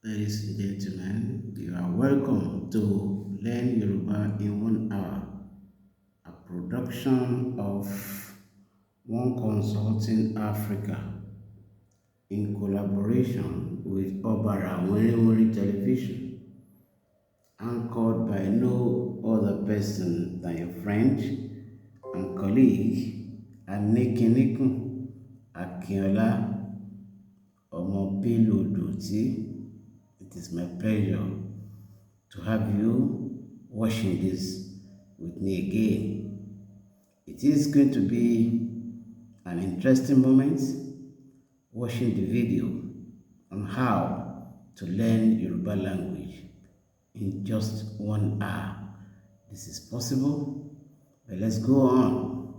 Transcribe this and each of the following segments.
Ladies and gentlemen, you are welcome to Learn Yoruba in 1 hour, a production of One Consulting Africa in collaboration with Obara Wiri Television, anchored by no other person than your friend and colleague Anikinikun Akinola Omobilodoti. It is my pleasure to have you watching this with me again. It is going to be an interesting moment watching the video on how to learn Yoruba language in just 1 hour. This is possible, but let's go on.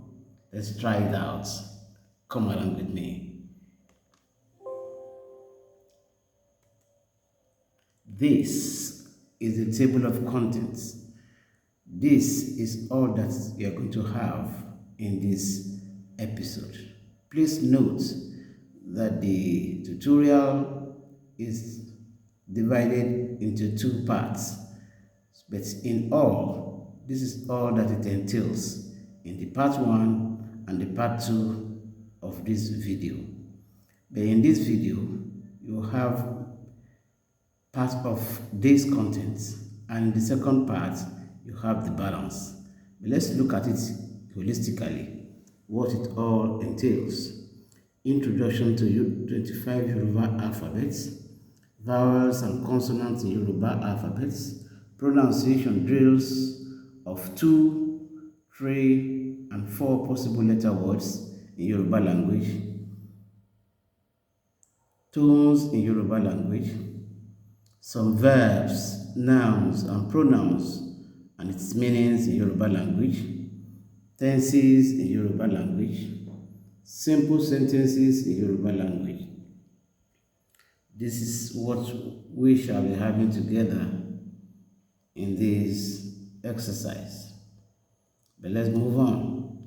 Let's try it out. Come along with me. This is the table of contents. This is all that you are going to have in this episode. Please note that the tutorial is divided into 2 parts, but in all, this is all that it entails in the part 1 and the part 2 of this video. But in this video, you have part of this content, and in the second part you have the balance. But let's look at it holistically, what it all entails. Introduction to 25 Yoruba alphabets, vowels and consonants in Yoruba alphabets, pronunciation drills of 2, 3, and 4 possible letter words in Yoruba language, tones in Yoruba language, some verbs, nouns, and pronouns and its meanings in Yoruba language, tenses in Yoruba language, simple sentences in Yoruba language. This is what we shall be having together in this exercise. But let's move on.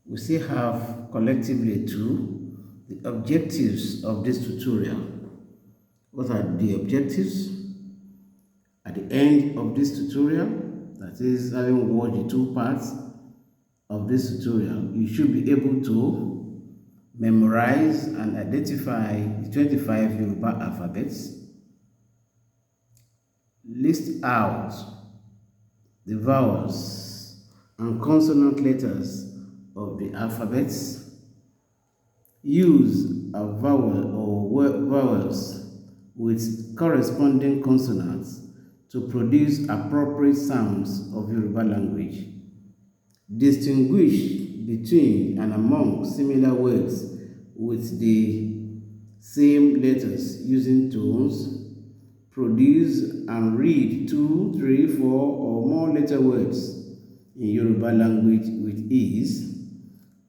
We still have collectively too the objectives of this tutorial. What are the objectives? At the end of this tutorial, that is, having watched the 2 parts of this tutorial, you should be able to memorize and identify the 25 Yoruba alphabets, list out the vowels and consonant letters of the alphabets, use a vowel or vowels with corresponding consonants to produce appropriate sounds of Yoruba language. Distinguish between and among similar words with the same letters using tones. Produce and read 2, 3, 4, or more letter words in Yoruba language with ease.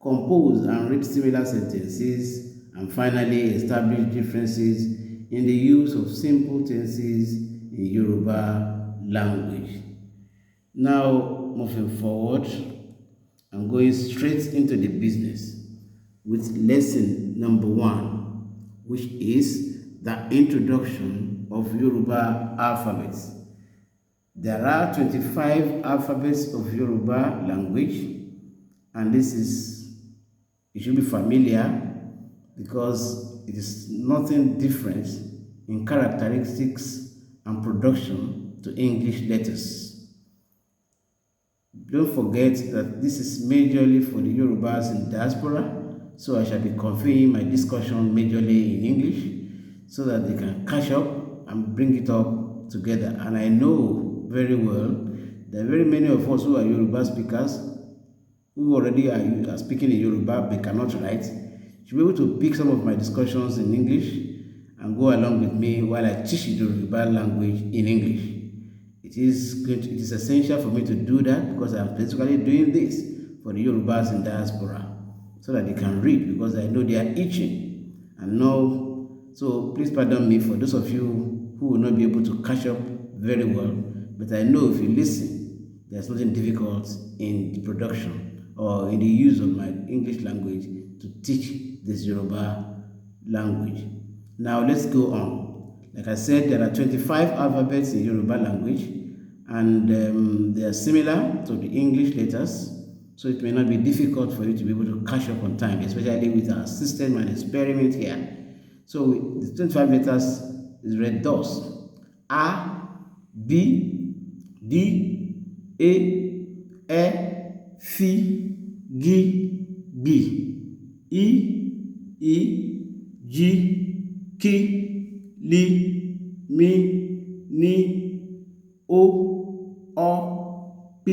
Compose and read similar sentences. And finally, establish differences in the use of simple tenses in Yoruba language. Now, moving forward, I'm going straight into the business with lesson number 1, which is the introduction of Yoruba alphabets. There are 25 alphabets of Yoruba language, and you should be familiar because it is nothing different in characteristics and production to English letters. Don't forget that this is majorly for the Yorubas in diaspora, so I shall be conveying my discussion majorly in English so that they can catch up and bring it up together. And I know very well that very many of us who are Yoruba speakers who already are speaking in Yoruba but cannot write should be able to pick some of my discussions in English and go along with me while I teach the Yoruba language in English. It is essential for me to do that because I'm basically doing this for the Yorubas in diaspora so that they can read, because I know they are itching and know. So please pardon me for those of you who will not be able to catch up very well, but I know if you listen, there's nothing difficult in the production or in the use of my English language to teach this Yoruba language. Now let's go on. Like I said, there are 25 alphabets in Yoruba language, and they are similar to the English letters, so it may not be difficult for you to be able to catch up on time, especially with our system and experiment here. So the 25 letters is read thus: A, B, D, A, F, G, B, E, G, K, L, M, N, O, P,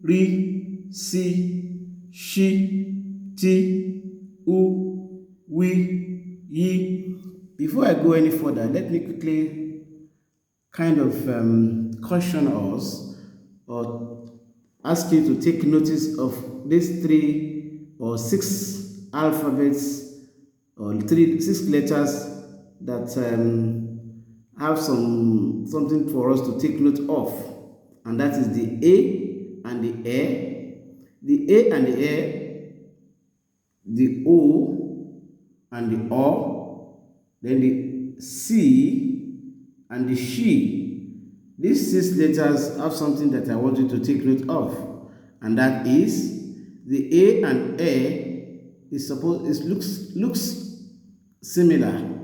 R, C, Sh, T, U, W, Y. Before I go any further, let me quickly kind of caution us or ask you to take notice of these 3 or 6 alphabets or 6 letters that have something for us to take note of, and that is the A and the A, the A and the A, the O and the O, then the C and the She. These 6 letters have something that I want you to take note of, and that is the A and A looks similar,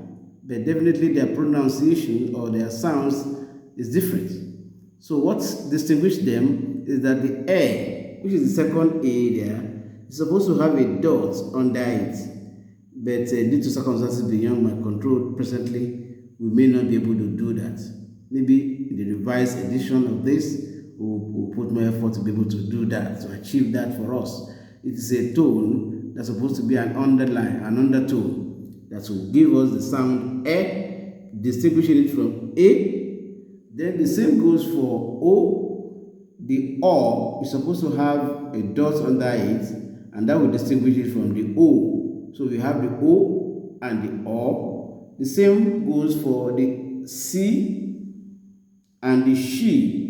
but definitely their pronunciation or their sounds is different. So what distinguishes them is that the A, which is the second A there, is supposed to have a dot under it, but due to circumstances beyond my control presently, we may not be able to do that. Maybe in the revised edition of this, we'll put more effort to be able to do that, to achieve that for us. It is a tone that's supposed to be an underline, an undertone, that will give us the sound E, distinguishing it from A. Then the same goes for O. The O is supposed to have a dot under it, and that will distinguish it from the O. So we have the O and the O. The same goes for the C and the She.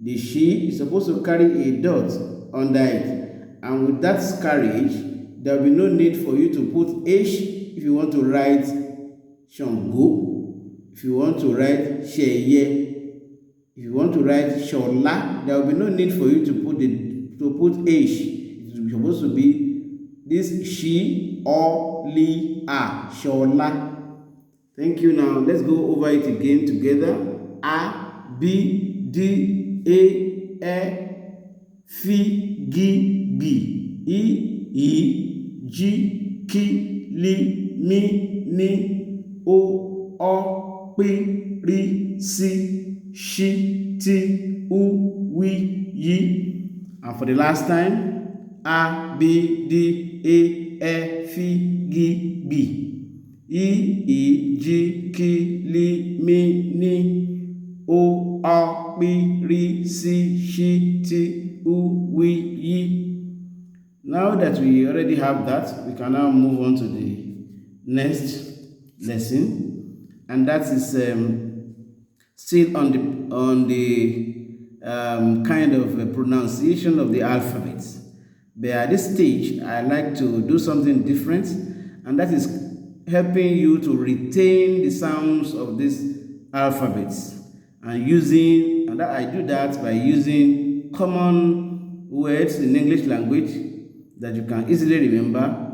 The She is supposed to carry a dot under it, and with that carriage, there will be no need for you to put H if you want to write Shango, if you want to write Sheye, if you want to write Shola, there will be no need for you to put H. It is supposed to be this She or Li A, Shola. Thank you. Now let's go over it again together. A, B, D, A, F, G, B, E, G, K, L, M, N, O, P, R, C, Sh, T, U, W, Y. And for the last time, A, B, D, A, F, G, B, E, G, K, L, M, N, O, P, R, C, Sh, T, U, W, Y. Now that we already have that, we can now move on to the next lesson, and that is still on the kind of pronunciation of the alphabet. But at this stage, I like to do something different, and that is helping you to retain the sounds of these alphabets, and I do that by using common words in English language that you can easily remember,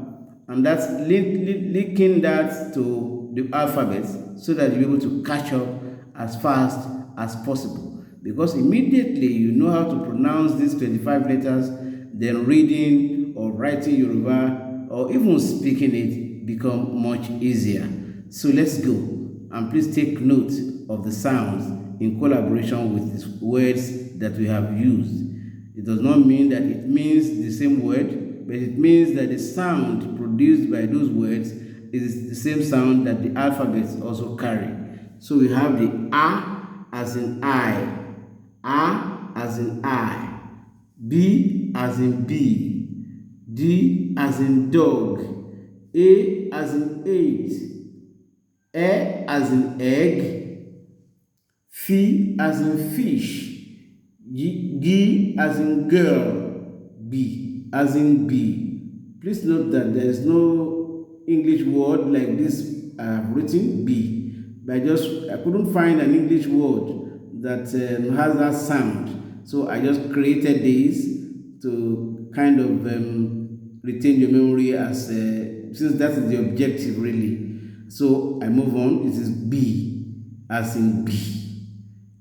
and that's linking that to the alphabet so that you're able to catch up as fast as possible. Because immediately you know how to pronounce these 25 letters, then reading or writing Yoruba or even speaking it become much easier. So let's go, and please take note of the sounds in collaboration with the words that we have used. It does not mean that it means the same word, but it means that the sound produced by those words is the same sound that the alphabets also carry. So we have the A as in I, A as in I, B as in bee, D as in dog, A as in 8, E as in egg, F as in fish, G as in girl, B as in bee. Please note that there is no English word like this I have written, B. but I couldn't find an English word that has that sound. So I just created this to kind of retain your memory as since that is the objective really. So I move on. It is B as in bee,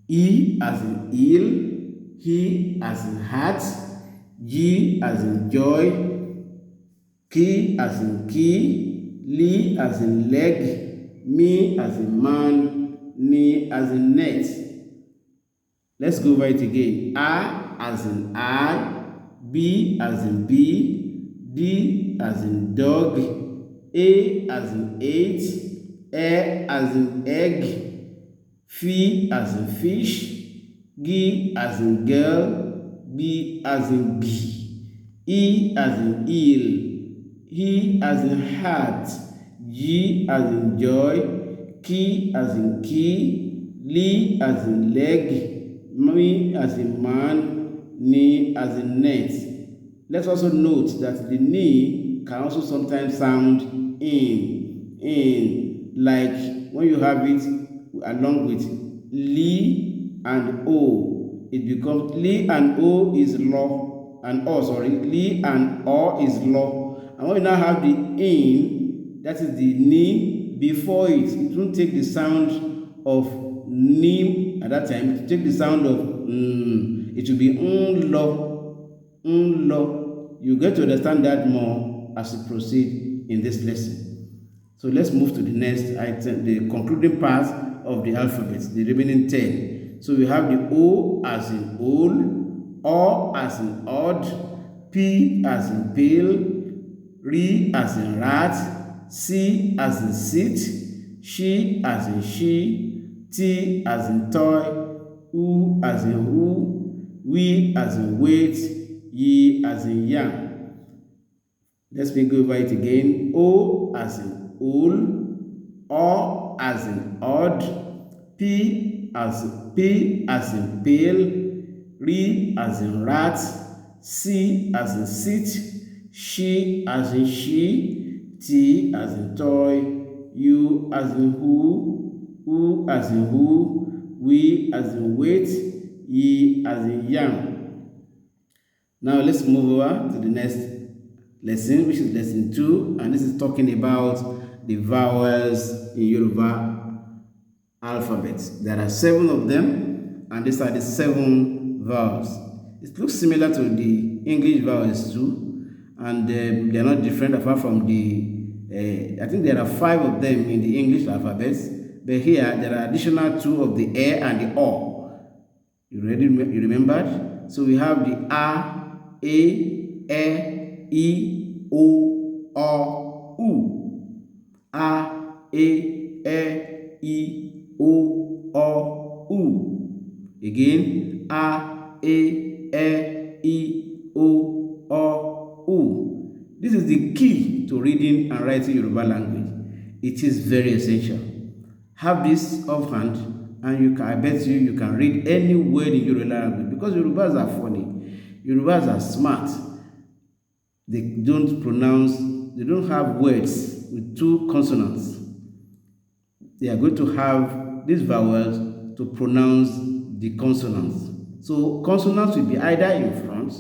E as in eel, He as in hat, G as in joy, K as in key, Li as in leg, me as in man, ni as in net. Let's go over it again. A as in I, B as in bee, D as in dog, A as in eight, E as in egg, F as in fish, G as in girl, B as in bee, E as in eel, He as in heart, G as in joy, K as in key, Li as in leg, me as in man, ni as in net. Let's also note that the ni can also sometimes sound in, like when you have it along with li and o, it becomes li and o is law, and li and o is law. And when you now have the in, that is the ni before it, it won't take the sound of ni at that time, to take the sound of it will be lo. You get to understand that more as we proceed in this lesson. So let's move to the next item, the concluding part of the alphabet, the remaining 10. So we have the O as in old, O as in odd, P as in pale, R as in rat, C as in sit, She as in she, T as in toy, U as in who, we as in wait, ye as in young. Let's go over it again. O as in old, O as in odd, P as in pale, R as in rat, C as in sit, she as in she, T as in toy, U as in who as in who, we as in wait, ye as in young. Now let's move over to the next lesson, which is lesson 2, and this is talking about the vowels in Yoruba alphabet. There are 7 of them, and these are the 7 vowels. It looks similar to the English vowels too, and they are not different apart from I think there are 5 of them in the English alphabet, but here there are additional 2 of the A and the O. You remembered? So we have the A, E, O, U. A, E, O, U. Again, A, E, O, U. This is the key to reading and writing Yoruba language. It is very essential. Have this offhand, and I bet you can read any word in Yoruba language, because Yorubas are funny. Yorubas are smart. They don't have words with 2 consonants. They are going to have these vowels to pronounce the consonants. So consonants will be either in front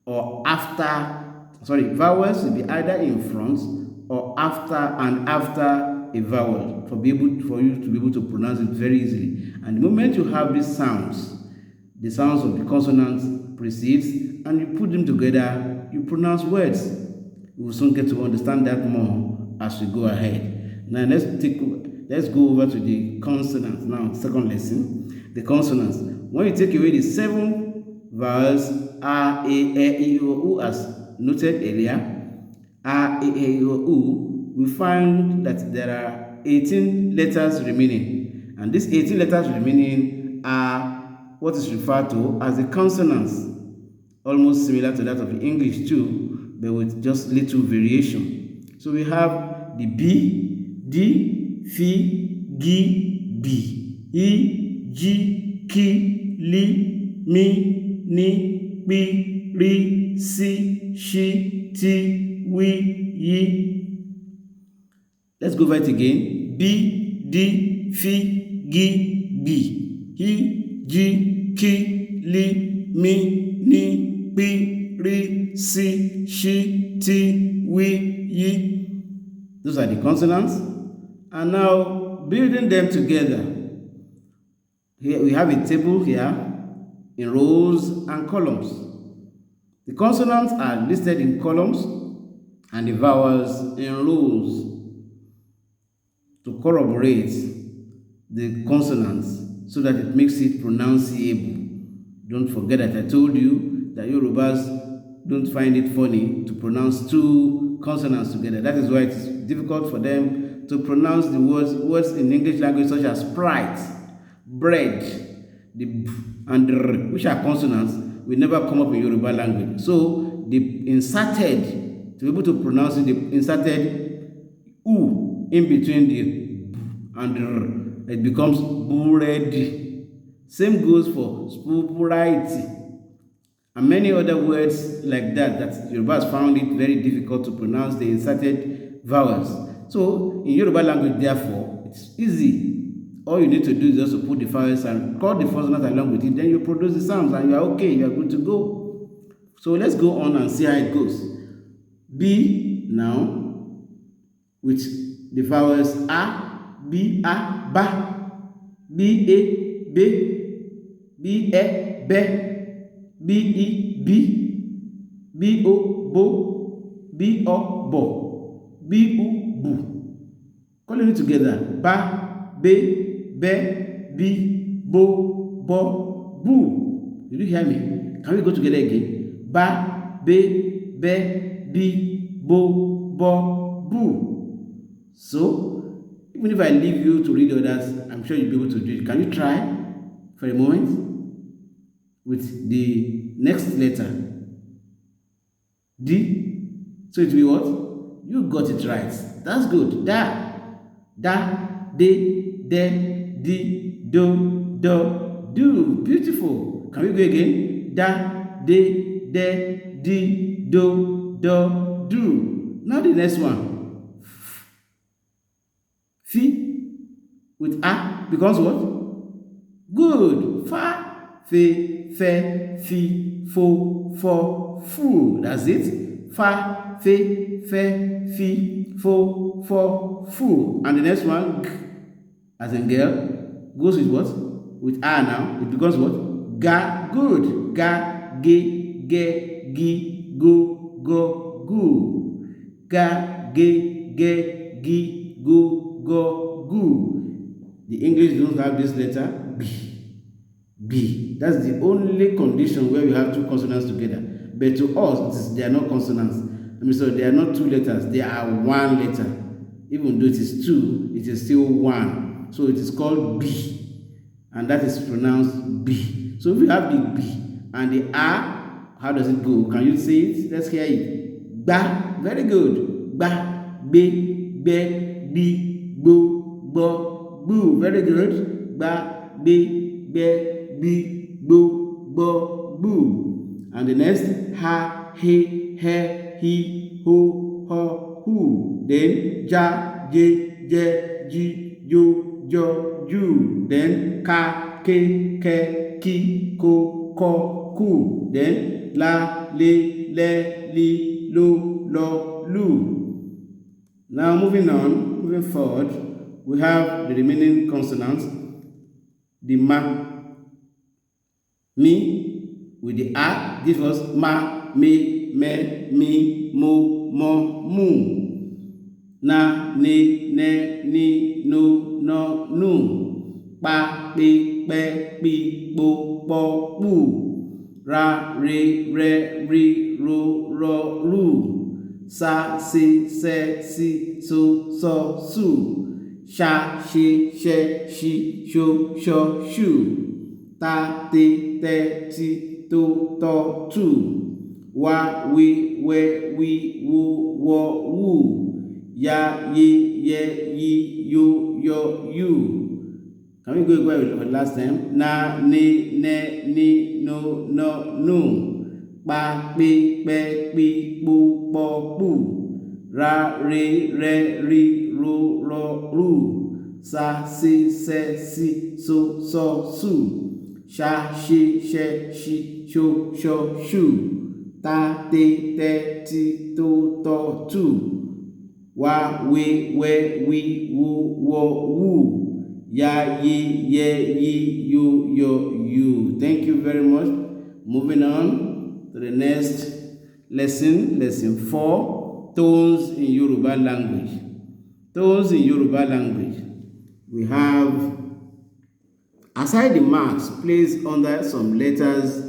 or after. Vowels will be either in front or after a vowel for you to be able to pronounce it very easily. And the moment you have these sounds, the sounds of the consonants precedes, and you put them together, you pronounce words. We will soon get to understand that more as we go ahead. Now let's go over to the consonants now, second lesson. The consonants. When you take away the 7 vowels, A, E, I, O, U, as noted earlier, A, E, I, O, U, we find that there are 18 letters remaining. And these 18 letters remaining are what is referred to as the consonants, almost similar to that of the English too, but with just little variation. So we have the B, D, F, G, B, E, G, K, Li, Mi, Ni, Bi, Ri, Si, Shi, Ti, Wi, Yi. Let's go over it again. B, D, fi, gi, bi, hi, ji, ki, li, mi, ni, pi, ri, si, shi, ti, wi, yi. Those are the consonants. And now building them together. Here we have a table here in rows and columns. The consonants are listed in columns and the vowels in rows to corroborate the consonants so that it makes it pronounceable. Don't forget that I told you that Yorubas don't find it funny to pronounce two consonants together. That is why it is difficult for them to pronounce the words in English language such as sprite, bread, the b and the r, which are consonants, will never come up in Yoruba language. So the inserted, to be able to pronounce it, the inserted u in between the b and the r, it becomes bread. Same goes for sprite and many other words like that Yorubas found it very difficult to pronounce the inserted vowels. So in Yoruba language, therefore, it's easy. All you need to do is just to put the vowels and call the consonant along with it. Then you produce the sounds and you are okay. You are good to go. So let's go on and see how it goes. B now with the vowels A, B, A, Ba, B, A, B, B, E, Be, B, E, B, B, O, Bo, B, O, Bo, B, U, Bu. Calling it together. Ba, Be, Be, Bi, Bo, Bo, Bu. Did you hear me? Can we go together again? Ba, Be, Bi, Bo, Bo, Bu. So, even if I leave you to read others, I'm sure you'll be able to do it. Can you try for a moment with the next letter? D. So it will be what? You got it right. That's good. Da, de, di, do, do. Beautiful. Can we go again? Da, de, di, do, do. Now the next one. Fi with A becomes what? Good. Fa, fe, fi, fo, fu. That's it. Fa, fe, fi, fo, fu. And the next one, g, as in girl, goes with what? With A now. It becomes what? Ga. Good. Ga, ge, gi, go, gu. Ga, ge, gi, go, gu. The English don't have this letter B. B. That's the only condition where we have two consonants together. But to us, they are not consonants. So they are not two letters. They are one letter. Even though it is two, it is still one. So it is called B. And that is pronounced B. So if you have the B and the A, how does it go? Can you say it? Let's hear it. Ba. Very good. Ba, be, bo, bu. Very good. Ba, be, bo, bu. And the next, ha, he, ho, hu. Then ja, je, ji, jo, ju. Then ka, ke, ki, ko, ku. Then la, le, li, lo, lu. Now moving forward, we have the remaining consonants. The ma, mi, with the a gives us ma, me, mi, mo, mu. Na, ni, no, nu. Pa, pi, bo, bu. Ra, re, ri, ro, ru. Sa, se, so, su. Sha, she, sho, shu. Ta, te, to, tu. Wa, we, wo, wu. Ya, ye, yo, you. Can we go with the last time? Na, ni, no, nu. Pa, pi, bo, bu. Ra, re, ri, ro, ru. sa, se, si, so, su, sha, she, sho, shu, ta, te, ti, to, tu, wa, we, wi, wo, wu, ya, ye, yo, you. Thank you very much. Moving on to the next lesson, lesson 4, tones in Yoruba language. Tones in Yoruba language. We have, aside the marks placed under some letters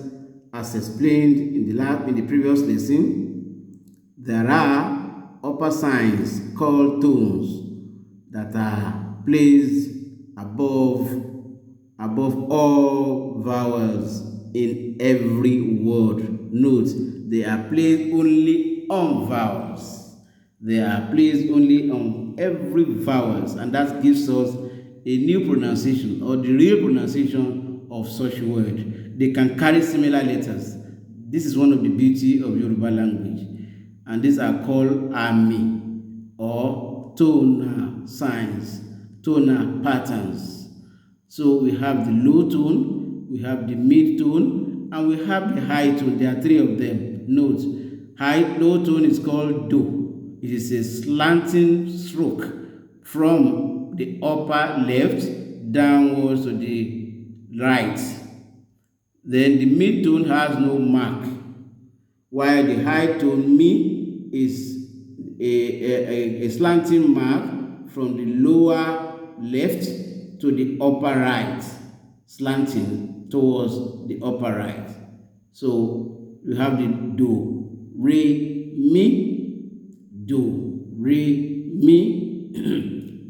as explained in the previous lesson, there are upper signs called tones that are placed above all vowels in every word. Note, they are placed only on vowels. They are placed only on every vowels, and that gives us a new pronunciation or the real pronunciation of such word. They can carry similar letters. This is one of the beauty of Yoruba language, and these are called ami or tonal signs, tonal patterns. So we have the low tone, we have the mid tone, and we have the high tone. There are 3 of them. Note, low tone is called do. It is a slanting stroke from the upper left downwards to the right. Then the mid tone has no mark, while the high tone mi is a slanting mark from the lower left to the upper right, slanting towards the upper right. So you have the do, re, mi, do, re, mi,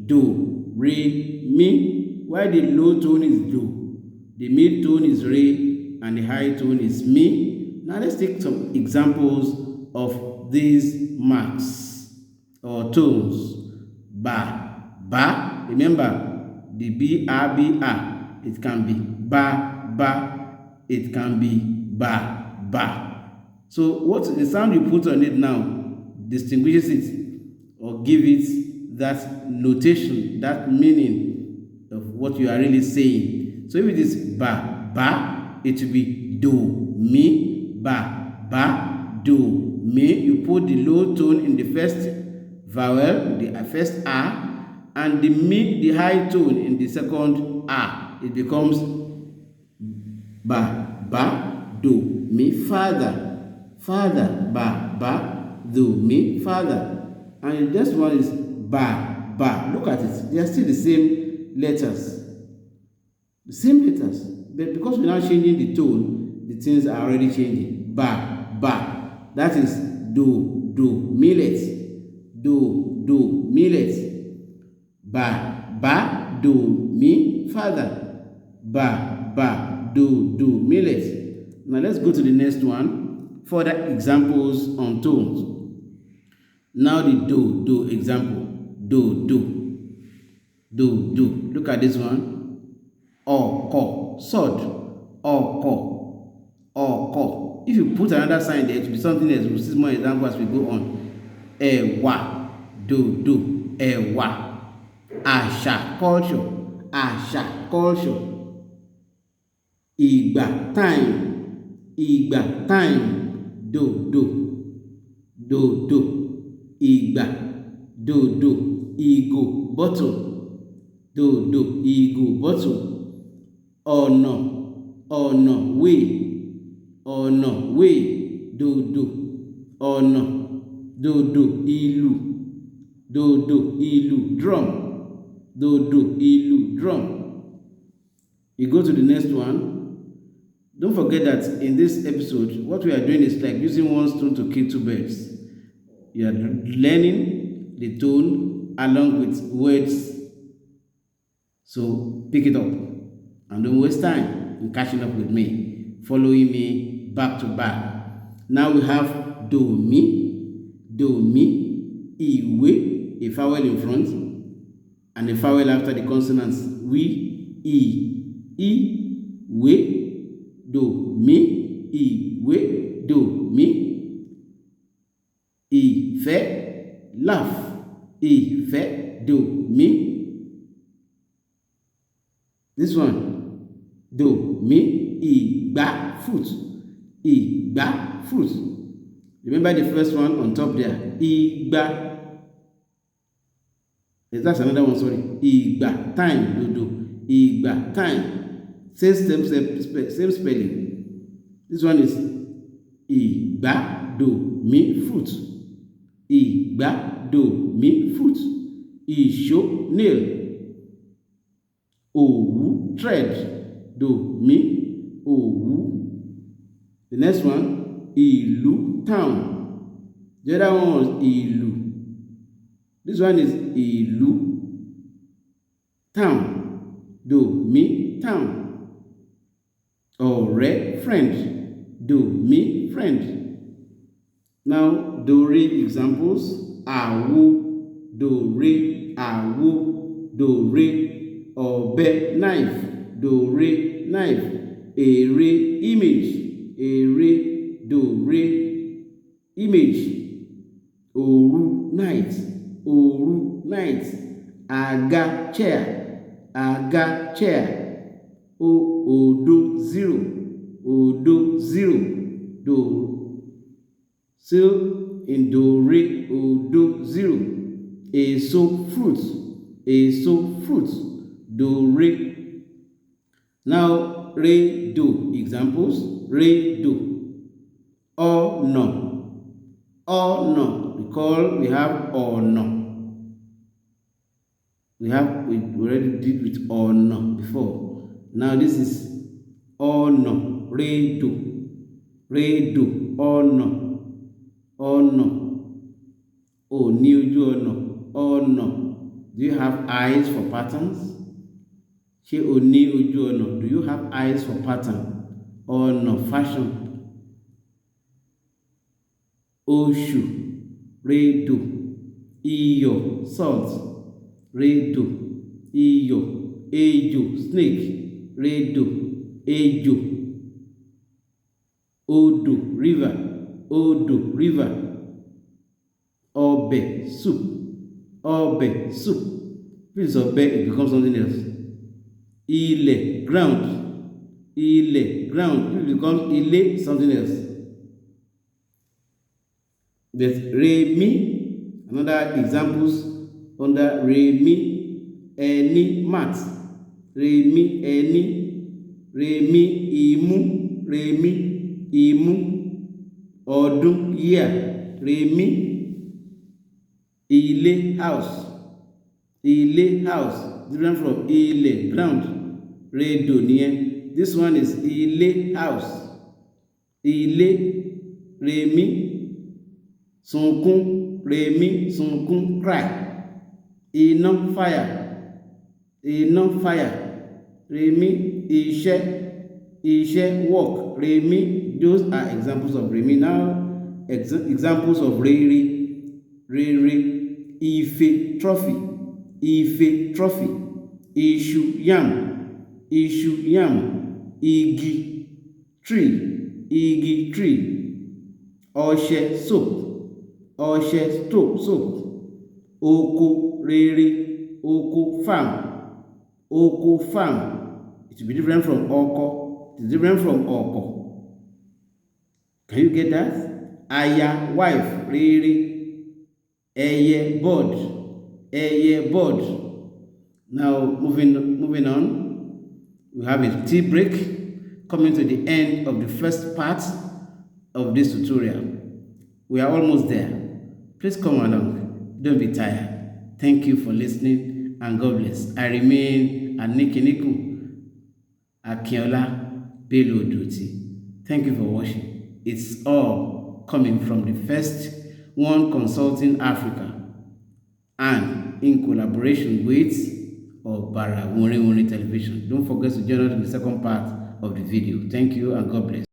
do, re, mi, while the low tone is do, the mid tone is re, and the high tone is mi. Now let's take some examples of these marks or tones. Ba, ba, remember the B-R, it can be ba, it can be ba. So what the sound you put on it now distinguishes it or give it that notation, that meaning of what you are really saying. So if it is ba, it will be do, mi, ba, do, mi. You put the low tone in the first vowel, the first R, and the mi, the high tone in the second R. It becomes ba, do, mi, father, ba, do, mi, father. And this one is ba. Look at it. They are still the same letters. The same letters. But because we're now changing the tone, the things are already changing. Ba. That is do, millet. Do, millet. Ba, do, mi, father. Ba, do, millet. Now let's go to the next one. Further examples on tones. Now the do example. Do. Look at this one. Oko, sword. Oko. If you put another sign there, it will be something else. We'll see more examples as we go on. Ewa, do, ewa. Asha, culture. Igba, time. Do. Igba, do. Igo, bottle. Do, igo, bottle. Ọ̀nà, way. Do. Ọ̀nà. Do. Ìlù, drum. Do. Ìlù, drum. You go to the next one. Don't forget that in this episode, what we are doing is like using one stone to kill 2 birds. You are learning the tone along with words. So pick it up and don't waste time in catching up with me, following me back to back. Now we have do mi, iwe, a vowel in front, and a vowel after the consonants we, we, do, mi, iwe, do, mi. Ìfẹ́, laugh. Ìfẹ́, do, mi. This one, do, mi, ìgbá, fruit. Ìgbá, fruit. Remember the first one on top there. Ìgbá. That's another one, sorry. Ìgbà, time, dodo. Ìgbà, time. Same spelling. This one is ìgbá, do, mi, fruit. Ìgbá, do, mi, fruit. Ìṣó, nail. Òwú, thread. Do, mi, òwú. The next one, ìlú, town. The other one was ìlú. This one is ìlú, town. Do, mi, town. Ọ̀rẹ́, friend. Do, mi, friend. Now, do, re examples. Àwo, do, re, àwo, do, re. Ọ̀bẹ, knife. Do, re, knife. Ère, image. Ère, do, re, image. Òru, night. Òru, night. Àga, chair. Àga, chair. Òdo, zero. Òdo, zero. Do, still in do, re, òdo, zero. Èso, fruit. Èso, fruit. Do, re. Now, re, do examples. Re, do. Ọ̀nà. Ọ̀nà. We have ọ̀nà. We already did with ọ̀nà before. Now this is ọ̀nà. Re, do. Re, do. Ọ̀nà. Ọ̀nà. Ó ní ojú ọ̀nà. Ọ̀nà. Do you have eyes for patterns? Ṣé o ní ojú ọ̀nà? Do you have eyes for pattern? Ọ̀nà, fashion. Oṣù, re, do. Iyọ̀, salt. Re, do. Iyọ̀. Ejò, snake. Re, do. Ejò. Odò, river. Odò, river. Ọbẹ̀, soup. Ọbẹ̀, soup. If it's ọbẹ̀, it becomes something else. Ilẹ̀, ground. Ilẹ̀, ground. If it becomes ilé, something else. There's re, mi. Another examples under re, mi. Ẹni, mat. Re, mi, ẹni. Re, mi, imú. Re, mi, imú. Ọdún, year. Re, mi. Ilé, house. Ilé, house. Different from ilẹ̀, ground. Re, do nìyẹn. This one is ilé, house. Ilé, re, mi. Sunkún, re, mi. Sunkún, cry. Iná, fire. Iná, fire. Re, mi. Iṣẹ́. Iṣẹ́, work. Re, mi. Those are examples of re, mi. Now, examples of re, re. Re, re. Ife, trophy. Ife, trophy. Iṣu, yam. Iṣu, yam. Igi, tree. Igi, tree. Ọṣẹ, soap. Ọṣẹ, soap. Oko, rere. Oko, farm. Oko, farm. It will be different from ọkọ. It is different from ọkọ. Can you get that? Aya, wife. Rere. Ẹyẹ, bird. Ẹyẹ, bird. Now, moving on, we have a tea break, coming to the end of the first part of this tutorial. We are almost there. Please come along. Don't be tired. Thank you for listening, and God bless. I remain Anikiniku Akinola Bello Duty. Thank you for watching. It's all coming from the first one Consulting Africa and in collaboration with Obara Wuri Television. Don't forget to join us in the second part of the video. Thank you and God bless.